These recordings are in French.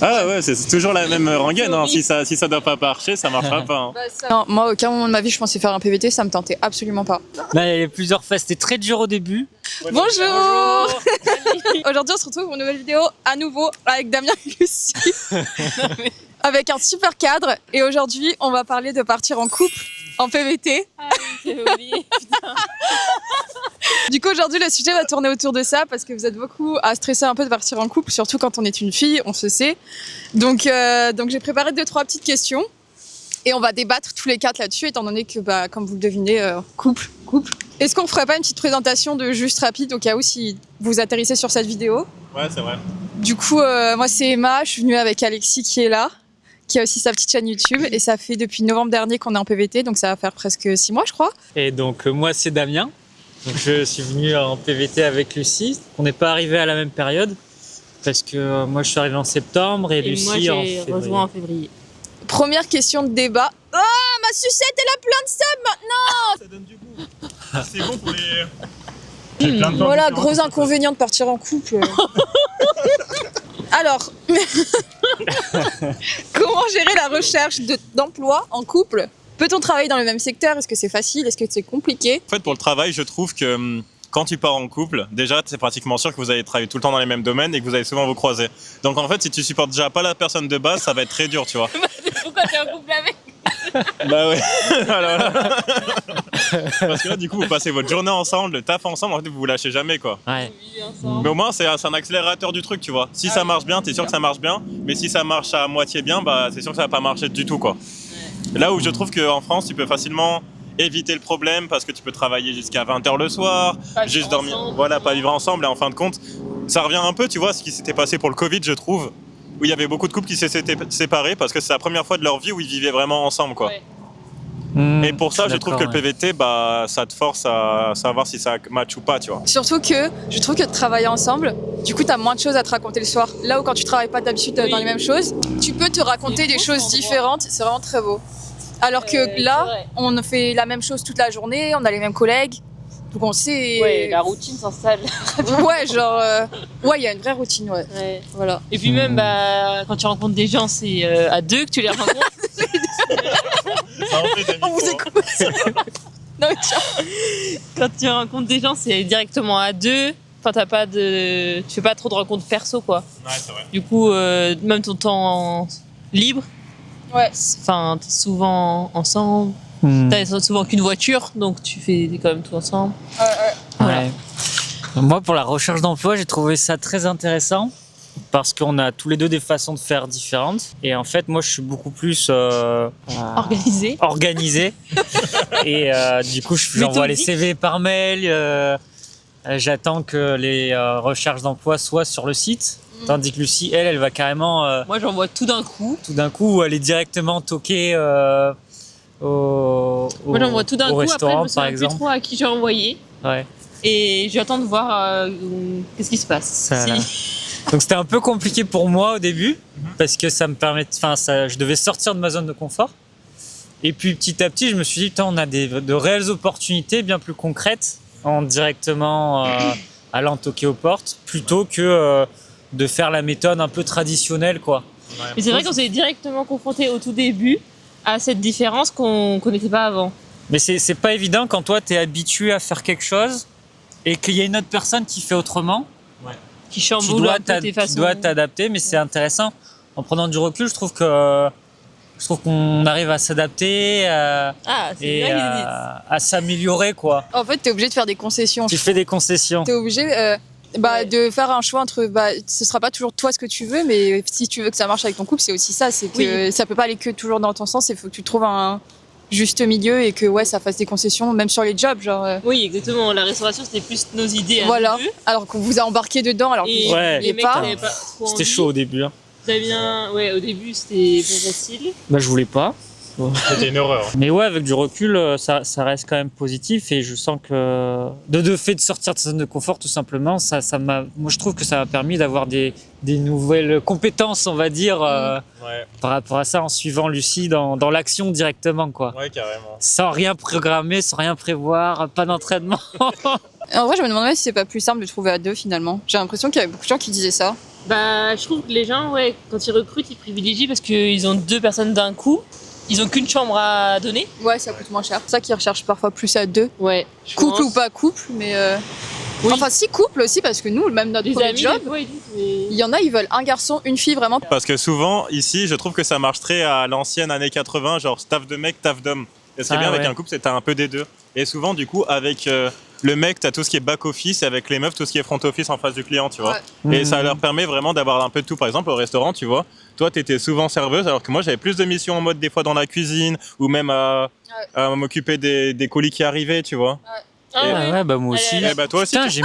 Ah ouais, c'est toujours la même rengaine. Hein. Si ça doit pas marcher, ça marchera pas. Hein. Non, moi, à aucun moment de ma vie, je pensais faire un PVT, ça me tentait absolument pas. Là, il y a plusieurs phases, c'était très dur au début. Bonjour. Aujourd'hui, on se retrouve pour une nouvelle vidéo, à nouveau, avec Damien et Lucie. Avec un super cadre. Et aujourd'hui, on va parler de partir en couple, en PVT. Ah oui, j'ai oublié, putain. Du coup, aujourd'hui, le sujet va tourner autour de ça parce que vous êtes beaucoup à stresser un peu de partir en couple, surtout quand on est une fille, on se sait. Donc j'ai préparé 2-3 petites questions et on va débattre tous les 4 là-dessus, étant donné que, comme vous le devinez, couple. Est-ce qu'on ferait pas une petite présentation de juste rapide au cas où si vous atterrissez sur cette vidéo? Ouais, c'est vrai. Du coup, moi c'est Emma, je suis venue avec Alexis qui est là, qui a aussi sa petite chaîne YouTube et ça fait depuis novembre dernier qu'on est en PVT, donc ça va faire presque 6 mois je crois. Et donc, moi, c'est Damien. Donc, je suis venu en PVT avec Lucie. On n'est pas arrivé à la même période parce que moi, je suis arrivé en septembre et Lucie moi, en j'ai février. rejoint en février. Première question de débat. Oh, ma sucette elle a plein de sub maintenant. Ça donne du goût. C'est bon pour les... Voilà, gros inconvénient de partir en couple. Alors, comment gérer la recherche d'emploi en couple? Peut-on travailler dans le même secteur? Est-ce que c'est facile? Est-ce que c'est compliqué? En fait, pour le travail, je trouve que quand tu pars en couple, déjà, c'est pratiquement sûr que vous allez travailler tout le temps dans les mêmes domaines et que vous allez souvent vous croiser. Donc en fait, si tu supportes déjà pas la personne de base, ça va être très dur, tu vois. Pourquoi t'es en couple avec? Bah ouais. Alors là. Parce que là, du coup, vous passez votre journée ensemble, le taf ensemble, en fait, vous vous lâchez jamais, quoi. Ouais. Mais au moins, c'est un accélérateur du truc, tu vois. Si ça marche bien, t'es sûr que ça marche bien. Mais si ça marche à moitié bien, bah, c'est sûr que ça va pas marcher du tout, quoi. Là où je trouve qu'en France, tu peux facilement éviter le problème parce que tu peux travailler jusqu'à 20h le soir, juste dormir, voilà, pas vivre ensemble. Et en fin de compte, ça revient un peu, tu vois, ce qui s'était passé pour le Covid, je trouve, où il y avait beaucoup de couples qui s'étaient séparés parce que c'est la première fois de leur vie où ils vivaient vraiment ensemble, quoi. Ouais. Et pour ça, je trouve que le PVT, bah, ça te force à savoir si ça match ou pas, tu vois. Surtout que je trouve que de travailler ensemble, du coup, t'as moins de choses à te raconter le soir. Là où quand tu travailles pas d'habitude dans les mêmes choses, tu peux te raconter des choses différentes. C'est vraiment très beau. Alors que là, on fait la même chose toute la journée, on a les mêmes collègues, donc on sait. Ouais, la routine s'installe. Ouais, genre, ouais, il y a une vraie routine, ouais. Ouais. Voilà. Et puis même, quand tu rencontres des gens, c'est à deux que tu les rencontres. On vous écoute. Non, mais tiens. Quand tu rencontres des gens, c'est directement à deux. Enfin, tu fais pas trop de rencontres perso, quoi. Ouais, c'est vrai. Du coup, même ton temps libre, Ouais. enfin, t'es souvent ensemble. T'as souvent qu'une voiture, donc tu fais quand même tout ensemble. Voilà. Ouais. Moi, pour la recherche d'emploi, j'ai trouvé ça très intéressant parce qu'on a tous les deux des façons de faire différentes. Et en fait, moi, je suis beaucoup plus organisé. Et du coup, j'envoie les CV par mail. J'attends que les recherches d'emploi soient sur le site. Tandis que Lucie, elle va carrément... Moi, j'envoie tout d'un coup. tout d'un coup, aller directement toquer au Moi, j'envoie tout d'un coup. Après, je restaurant, me par souviens plus exemple. trop à qui j'ai envoyé. Ouais. Et j'attends de voir qu'est-ce qui se passe. Ça, là. Donc c'était un peu compliqué pour moi au début parce que ça me permet, je devais sortir de ma zone de confort. Et puis petit à petit, je me suis dit, putain, on a de réelles opportunités bien plus concrètes en directement allant toquer aux portes plutôt que de faire la méthode un peu traditionnelle, quoi. Mais c'est vrai qu'on s'est directement confronté au tout début à cette différence qu'on connaissait pas avant. Mais c'est pas évident quand toi, t'es habitué à faire quelque chose et qu'il y a une autre personne qui fait autrement. Qui Tu chamboule dois un peu tes façons. t'adapter, mais c'est intéressant. En prenant du recul, je trouve qu'on arrive à s'adapter C'est et bien à s'améliorer, quoi. En fait, t'es obligé de faire des concessions. Tu fais des concessions. T'es obligé de faire un choix entre. Ce sera pas toujours toi ce que tu veux, mais si tu veux que ça marche avec ton couple, c'est aussi ça. C'est que ça peut pas aller que toujours dans ton sens. Il faut que tu trouves un juste milieu et que ça fasse des concessions, même sur les jobs, genre. Oui, exactement. La restauration, c'était plus nos idées. Voilà. À nous deux. Alors qu'on vous a embarqué dedans, alors Et que Ouais. les mecs pas. n'avaient pas trop C'était envie. chaud au début. Hein. Damien, ouais, au début, c'était pas facile. Bah, je voulais pas. C'était une horreur. Mais ouais, avec du recul, ça reste quand même positif et je sens que de fait de sortir de sa zone de confort, tout simplement, moi je trouve que ça m'a permis d'avoir des nouvelles compétences, on va dire, Ouais, par rapport à ça, en suivant Lucie dans l'action directement, quoi. ouais, carrément. Sans rien programmer, sans rien prévoir, pas d'entraînement. En vrai, je me demandais si c'est pas plus simple de trouver à deux finalement. J'ai l'impression qu'il y avait beaucoup de gens qui disaient ça. Bah, je trouve que les gens, ouais, quand ils recrutent, ils privilégient parce qu'ils ont 2 personnes d'un coup. Ils ont qu'une chambre à donner. Ouais, ça coûte moins cher. C'est ça qu'ils recherchent parfois plus à 2. Ouais. Couple ou pas couple, mais. Oui. Enfin, si couple aussi, parce que nous, même notre Des premier amis, job, des fois, ils disent, mais... il y en a, ils veulent un garçon, une fille, vraiment. Parce que souvent, ici, je trouve que ça marche très à l'ancienne années 80, genre taf de mec, taf d'homme. Et ce qui est bien avec un couple, c'est que t'as un peu des deux. Et souvent, du coup, avec le mec, t'as tout ce qui est back-office, et avec les meufs, tout ce qui est front-office en face du client, tu vois. Ouais. Et ça leur permet vraiment d'avoir un peu de tout. Par exemple, au restaurant, tu vois, toi, t'étais souvent serveuse, alors que moi, j'avais plus de missions en mode des fois dans la cuisine, ou même à m'occuper des colis qui arrivaient, tu vois. Ah ouais. ouais, bah moi aussi. Allez, Et bah toi aussi, Putain, on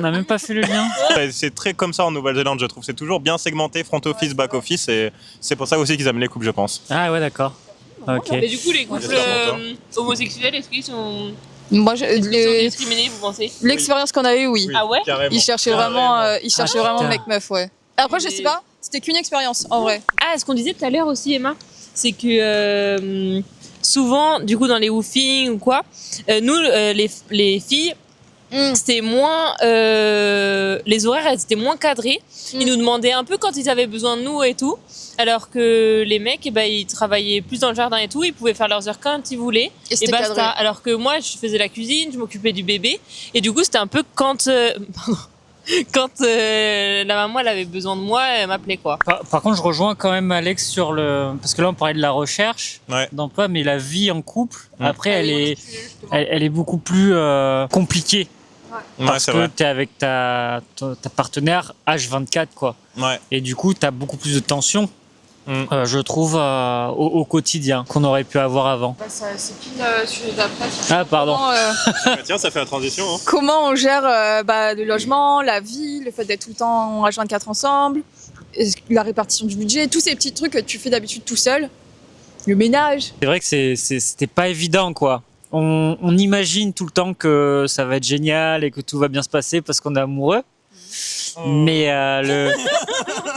n'a même pas fait le lien. c'est très comme ça en Nouvelle-Zélande, je trouve. C'est toujours bien segmenté, front-office, back-office, et c'est pour ça aussi qu'ils aiment les couples, je pense. Ah ouais, d'accord. Ok. Mais du coup, les couples j'espère pour homosexuels, est-ce qu'ils sont Moi, discriminés, vous pensez? l'expérience qu'on a eue, oui. Ah ouais? Carrément. Ils cherchaient vraiment, putain. mec-meuf, ouais. Après, je sais pas, c'était qu'une expérience, en vrai. Ah, ce qu'on disait tout à l'heure aussi, Emma, c'est que souvent, du coup, dans les woofings ou quoi, nous, les filles, c'était moins... les horaires, elles étaient moins cadrées. Ils nous demandaient un peu quand ils avaient besoin de nous et tout. Alors que les mecs, eh ben, ils travaillaient plus dans le jardin et tout. Ils pouvaient faire leurs heures quand ils voulaient. Et c'était basta. cadré. Alors que moi, je faisais la cuisine, je m'occupais du bébé. Et du coup, c'était un peu quand... quand la maman, elle avait besoin de moi, elle m'appelait, quoi. Par contre, je rejoins quand même Alex sur le. Parce que là, on parlait de la recherche d'emploi, mais la vie en couple, après, elle est beaucoup plus compliquée. Parce c'est que vrai. tu es avec ta partenaire H24, quoi. Ouais. Et du coup, tu as beaucoup plus de tension, je trouve, au quotidien qu'on aurait pu avoir avant. Bah, c'est pile sujet d'après. Ah, pardon. Tiens, ça fait la transition. Hein. Comment on gère le logement, la vie, le fait d'être tout le temps en H24 ensemble, la répartition du budget, tous ces petits trucs que tu fais d'habitude tout seul, le ménage. C'est vrai que c'était pas évident, quoi. On imagine tout le temps que ça va être génial et que tout va bien se passer parce qu'on est amoureux. Mais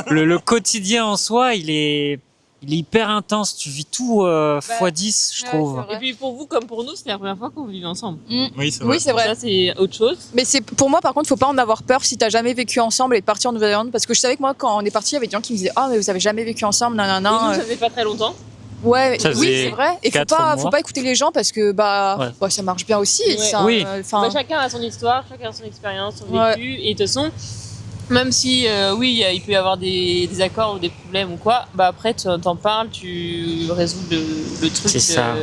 le quotidien en soi, il est hyper intense. Tu vis tout x10, je trouve. c'est Et puis pour vous, comme pour nous, c'était la première fois qu'on vivait ensemble. Oui, c'est vrai. Oui, c'est vrai. Ça, c'est autre chose. Mais pour moi, par contre, faut pas en avoir peur si t'as jamais vécu ensemble et de partir en Nouvelle-Zélande. Parce que je savais que moi, quand on est parti, il y avait des gens qui me disaient ah, mais vous avez jamais vécu ensemble, Et nous, nanana. ça fait pas très longtemps. Ouais, Ça oui, faisait c'est vrai. Et faut 4 mois. pas écouter les gens parce que ça marche bien aussi. Ouais. Oui. Bah, chacun a son histoire, chacun a son expérience, son Ouais. vécu. Et de toute façon, même si, il peut y avoir des accords ou des problèmes ou quoi, bah après, t'en parles, tu résous le truc C'est ça.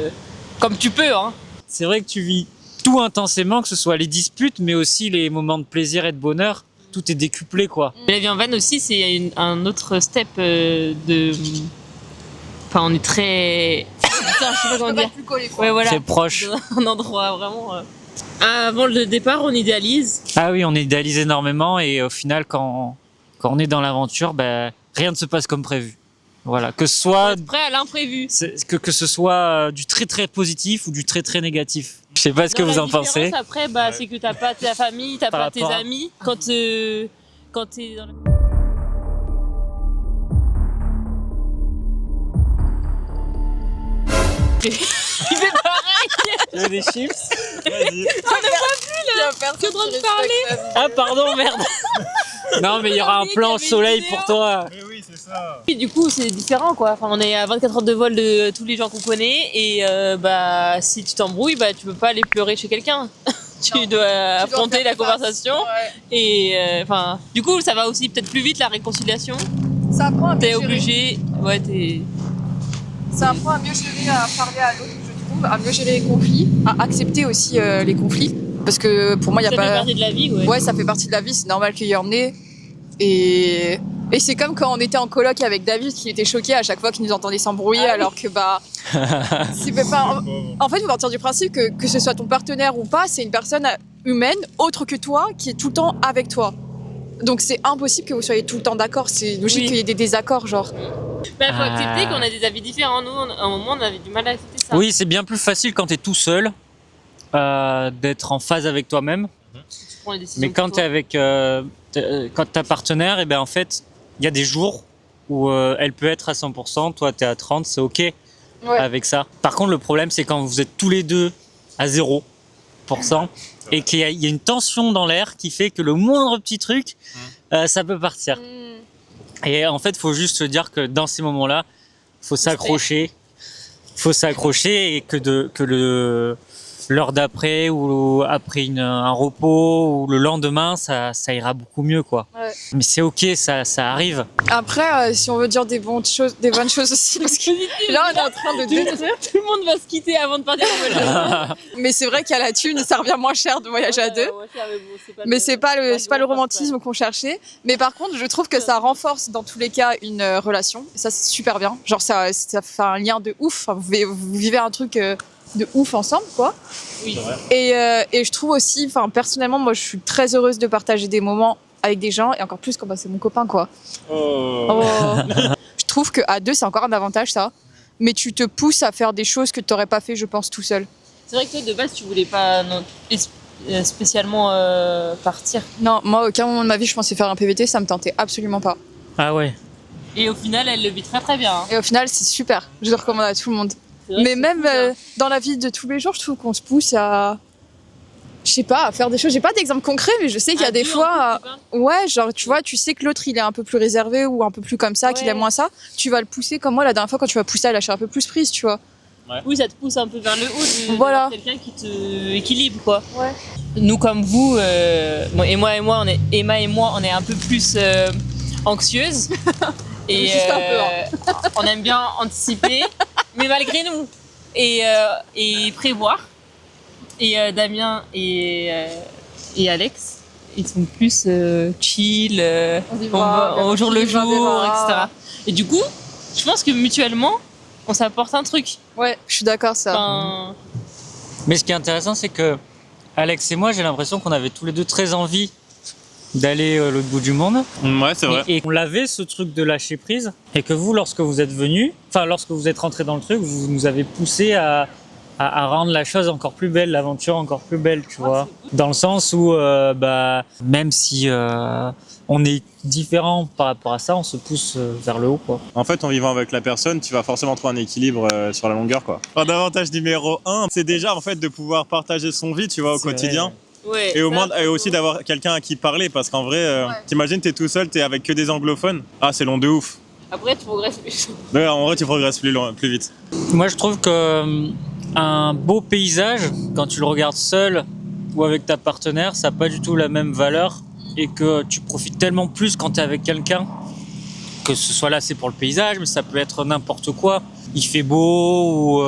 comme tu peux. Hein. C'est vrai que tu vis tout intensément, que ce soit les disputes, mais aussi les moments de plaisir et de bonheur. Tout est décuplé, quoi. Mais la vie en van aussi, c'est un autre step de. Enfin, on est très. Putain, je sais pas comment dire. plus coller, quoi. Ouais, voilà. Très proche. Un endroit vraiment. Avant le départ, on idéalise. Ah oui, on idéalise énormément et au final, quand on est dans l'aventure, rien ne se passe comme prévu. Voilà, que ce Faut soit être prêt à l'imprévu. que ce soit du très très positif ou du très très négatif. Je sais pas ce que Non, vous la en pensez. différence, Après, c'est que t'as pas ta famille, t'as Par pas tes rapport à- amis. Quand t'es dans Il fait pareil. Il y a des chips. Vas-y. T'es en train de parler. Ah pardon, merde. Non mais il y aura un Il y plan avait une soleil vidéo. pour toi. Mais oui, c'est ça. Et du coup, c'est différent quoi. Enfin, on est à 24 heures de vol de tous les gens qu'on connaît et si tu t'embrouilles, tu peux pas aller pleurer chez quelqu'un. Tu dois affronter la conversation et du coup, ça va aussi peut-être plus vite la réconciliation. Ça apprend à mieux T'es gérer. obligé, Ça apprend à mieux gérer, à parler à l'autre, je trouve, à mieux gérer les conflits, à accepter aussi les conflits. Parce que pour moi, il y a ça fait pas. partie de la vie, ouais. Ouais, ça fait partie de la vie, c'est normal qu'il y en ait. Et c'est comme quand on était en coloc avec David qui était choqué à chaque fois qu'il nous entendait s'embrouiller, alors que c'est pas. En fait, il faut partir du principe que ce soit ton partenaire ou pas, c'est une personne humaine, autre que toi, qui est tout le temps avec toi. Donc c'est impossible que vous soyez tout le temps d'accord, c'est logique Oui. qu'il y ait des désaccords, genre. Faut accepter qu'on a des avis différents. Nous, à un moment, on avait du mal à accepter ça. Oui, c'est bien plus facile quand t'es tout seul d'être en phase avec toi-même. Tu prends les décisions Mais quand pour t'es toi. avec quand ta partenaire, en fait, il y a des jours où elle peut être à 100%, toi t'es à 30%, c'est ok Ouais. avec ça. Par contre, le problème, c'est quand vous êtes tous les deux à 0% et qu'il y a une tension dans l'air qui fait que le moindre petit truc, ça peut partir. Et en fait, faut juste se dire que dans ces moments-là, faut s'accrocher et que l'heure d'après ou après un repos ou le lendemain, ça ira beaucoup mieux, quoi. Ouais. Mais c'est ok, ça arrive. Après, si on veut dire des bonnes choses aussi, parce que là, on est en train de détruire. Tout le monde va se quitter avant de partir en voyage. Mais c'est vrai qu'à la thune, ça revient moins cher de voyager à deux. Mais c'est pas le romantisme qu'on cherchait. Mais par contre, je trouve que ça renforce dans tous les cas une relation. Et ça, c'est super bien. Genre, ça fait un lien de ouf. Enfin, vous vivez un truc de ouf ensemble, quoi. Oui. Et je trouve aussi, enfin, personnellement, moi, je suis très heureuse de partager des moments avec des gens, et encore plus quand c'est mon copain, quoi. Oh. Je trouve qu'à deux, c'est encore un avantage, ça. Mais tu te pousses à faire des choses que tu n'aurais pas fait, je pense, tout seul. C'est vrai que toi, de base, tu voulais pas spécialement partir. Non, moi, à aucun moment de ma vie, je pensais faire un PVT, ça me tentait absolument pas. Ah ouais. Et au final, elle le vit très très bien. Hein. Et au final, c'est super. Je le recommande à tout le monde. C'est vrai Mais que même c'est cool, hein. dans la vie de tous les jours, je trouve qu'on se pousse à... Je sais pas, à faire des choses. J'ai pas d'exemple concret, mais je sais qu'il y a des fois... Ouais, genre, tu vois, tu sais que l'autre, il est un peu plus réservé ou un peu plus comme ça, qu'il aime moins ça. Tu vas le pousser comme moi, la dernière fois, quand tu vas pousser à lâcher un peu plus prise, tu vois. Ouais. Oui, ça te pousse un peu vers le haut de Voilà. quelqu'un qui te équilibre, quoi. Ouais. Nous, comme vous, Emma et moi, on est un peu plus anxieuses. Et Juste un peu, on aime bien anticiper, mais malgré nous. Et prévoir. Et Damien et Alex, ils sont plus chill, au jour le jour, etc. Et du coup, je pense que mutuellement, on s'apporte un truc. Ouais, je suis d'accord, ça. Enfin, Mais ce qui est intéressant, c'est que Alex et moi, j'ai l'impression qu'on avait tous les deux très envie d'aller à l'autre bout du monde. Ouais, c'est vrai. Et on avait ce truc de lâcher prise. Et que vous, lorsque vous êtes venus, enfin, lorsque vous êtes rentrés dans le truc, vous nous avez poussé à rendre la chose encore plus belle, l'aventure encore plus belle, tu vois. Dans le sens où, même si on est différent par rapport à ça, on se pousse vers le haut, quoi. En fait, en vivant avec la personne, tu vas forcément trouver un équilibre sur la longueur, quoi. Un avantage numéro 1, c'est déjà en fait de pouvoir partager son vie, tu vois, au C'est quotidien. vrai. Et au moins, et aussi d'avoir quelqu'un à qui parler, parce qu'en vrai, t'imagines, t'es tout seul, t'es avec que des anglophones. Ah, c'est long de ouf. après, tu progresses plus. Ouais, en vrai, tu progresses plus vite. Moi, je trouve que un beau paysage, quand tu le regardes seul ou avec ta partenaire, ça n'a pas du tout la même valeur et que tu profites tellement plus quand tu es avec quelqu'un. Que ce soit là, c'est pour le paysage, mais ça peut être n'importe quoi. Il fait beau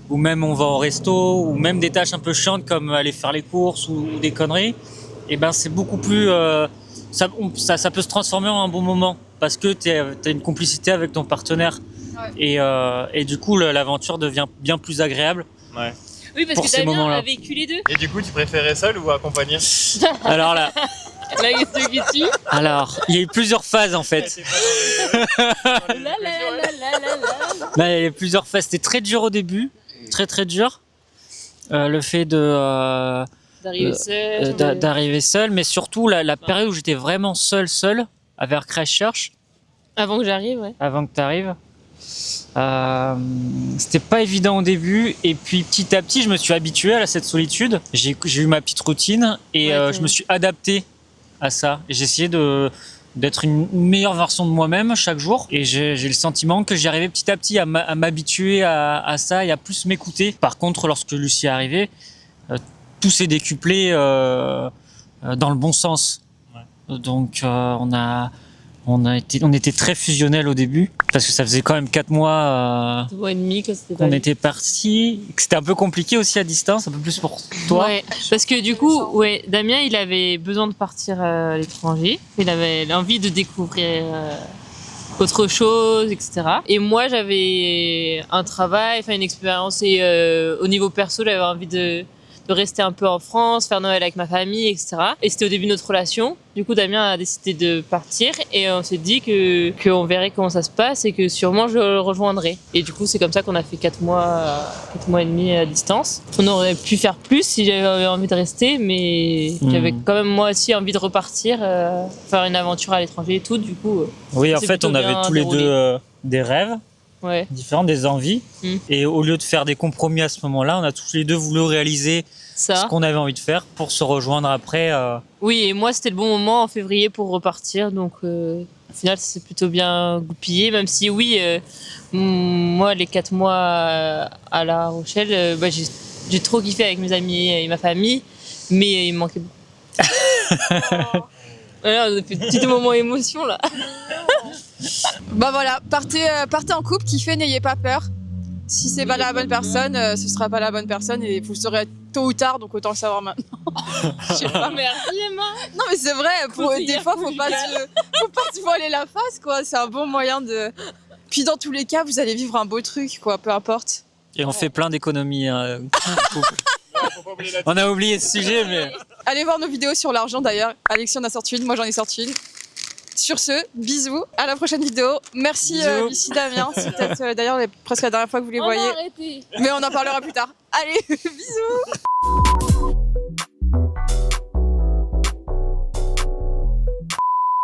ou même on va au resto ou même des tâches un peu chiantes comme aller faire les courses ou des conneries. Et ben, c'est beaucoup plus... ça peut se transformer en un bon moment parce que tu as une complicité avec ton partenaire. Et du coup, l'aventure devient bien plus agréable. Ouais. Oui, parce Pour que ces Damien moments-là. a vécu les deux. Et du coup, tu préférais seul ou accompagné? Alors là, La question qui tue. il y a eu plusieurs phases en fait. La. Là, il y a eu plusieurs phases. C'était très dur au début, très très dur. Le fait D'arriver seul. d'arriver seul, mais surtout la période où j'étais vraiment seul, avec Christchurch, Avant que j'arrive, ouais. avant que tu arrives. C'était pas évident au début et puis petit à petit je me suis habitué à cette solitude, j'ai eu ma petite routine et je me suis adapté à ça et j'ai essayé d'être une meilleure version de moi-même chaque jour et j'ai le sentiment que j'y arrivais petit à petit à m'habituer à ça et à plus m'écouter. Par contre, lorsque Lucie est arrivée, tout s'est décuplé dans le bon sens. Donc on était très fusionnels au début parce que ça faisait quand même 4 mois 2 mois et demi que c'était qu'on était partis. C'était un peu compliqué aussi à distance, un peu plus pour toi. Ouais, parce que du coup, ouais, Damien, il avait besoin de partir à l'étranger. Il avait envie de découvrir autre chose, etc. Et moi, j'avais un travail, une expérience et au niveau perso, j'avais envie de rester un peu en France, faire Noël avec ma famille, etc. Et c'était au début de notre relation. Du coup, Damien a décidé de partir et on s'est dit qu'on verrait comment ça se passe et que sûrement je le rejoindrais. Et du coup, c'est comme ça qu'on a fait 4 mois et demi à distance. On aurait pu faire plus si j'avais envie de rester, mais j'avais quand même moi aussi envie de repartir, faire une aventure à l'étranger et tout. Du coup, Oui, en c'est fait, on plutôt avait bien tous les déroulé. deux des rêves ouais. différents, des envies. Et au lieu de faire des compromis à ce moment-là, on a tous les deux voulu réaliser ce Ça. qu'on avait envie de faire pour se rejoindre après. Oui, et moi, c'était le bon moment en février pour repartir. Donc, Au final, c'est plutôt bien goupillé, même si oui, moi, les 4 mois à La Rochelle, bah, j'ai trop kiffé avec mes amis et ma famille, mais il me manquait beaucoup. Voilà, on a fait un petit moment émotion là. Bah voilà, partez en couple, kiffez, n'ayez pas peur. Si c'est pas la bonne personne, ce sera pas la bonne personne et vous le saurez tôt ou tard, donc autant le savoir maintenant. Je sais pas. Merci Emma. Non mais c'est vrai, des fois faut pas se voiler la face quoi, c'est un bon moyen de... Puis dans tous les cas, vous allez vivre un beau truc quoi, peu importe. Et on fait plein d'économies. On a oublié ce sujet, mais... Allez voir nos vidéos sur l'argent d'ailleurs, Alexis en a sorti une, moi j'en ai sorti une. Sur ce, bisous, à la prochaine vidéo. Merci Lucie, Damien, c'est peut-être d'ailleurs presque la dernière fois que vous les voyez. Arrêtez. Mais on en parlera plus tard. Allez, bisous.